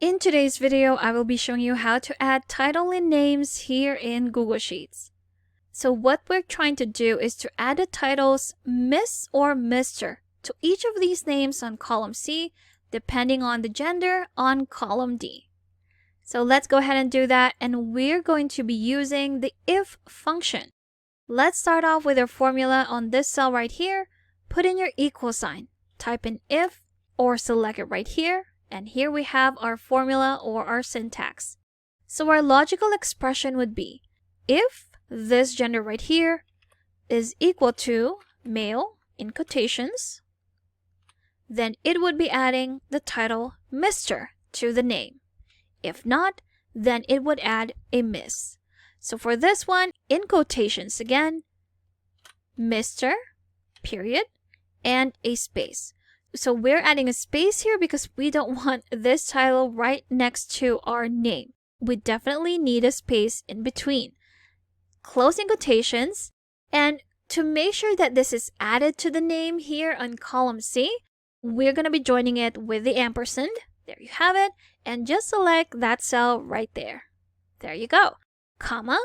In today's video, I will be showing you how to add title and names here in Google Sheets. So what we're trying to do is to add the titles Miss or Mr. to each of these names on column C, depending on the gender on column D. So let's go ahead and do that, and we're going to be using the if function. Let's start off with our formula on this cell right here. Put in your equal sign, type in if, or select it right here, and here we have our formula or our syntax. So our logical expression would be, if this gender right here is equal to male in quotations, then it would be adding the title Mr. to the name. If not, then it would add a miss. So for this one, in quotations again, Mr., period, and a space. So we're adding a space here because we don't want this title right next to our name. We definitely need a space in between. Closing quotations, and to make sure that this is added to the name here on column C, we're going to be joining it with the ampersand. There you have it, and just select that cell right there. There you go. Comma,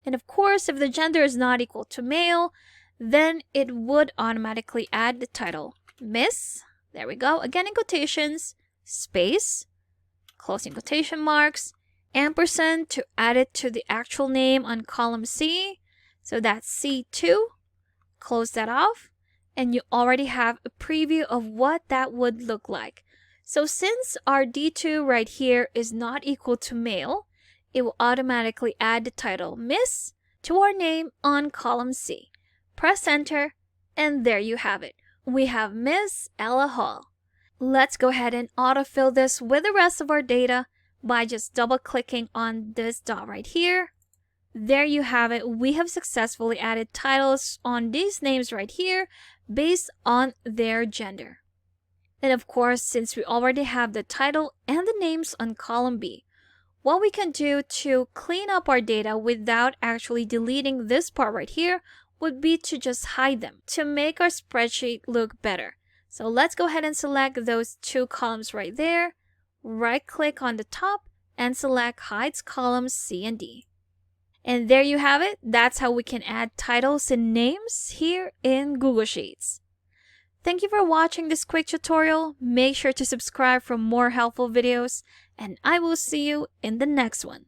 and of course, if the gender is not equal to male, then it would automatically add the title Miss. There we go. Again in quotations, space, closing quotation marks, ampersand to add it to the actual name on column C. So that's C2. Close that off, and you already have a preview of what that would look like. So since our D2 right here is not equal to male, it will automatically add the title Miss to our name on column C. Press enter, and there you have it. We have Miss Ella Hall. Let's go ahead and autofill this with the rest of our data by just double-clicking on this dot right here. There you have it. We have successfully added titles on these names right here based on their gender. And of course, since we already have the title and the names on column B, what we can do to clean up our data without actually deleting this part right here would be to just hide them to make our spreadsheet look better. So let's go ahead and select those two columns right there, right click on the top and select hides columns C and D. And there you have it. That's how we can add titles and names here in Google Sheets. Thank you for watching this quick tutorial. Make sure to subscribe for more helpful videos, and I will see you in the next one.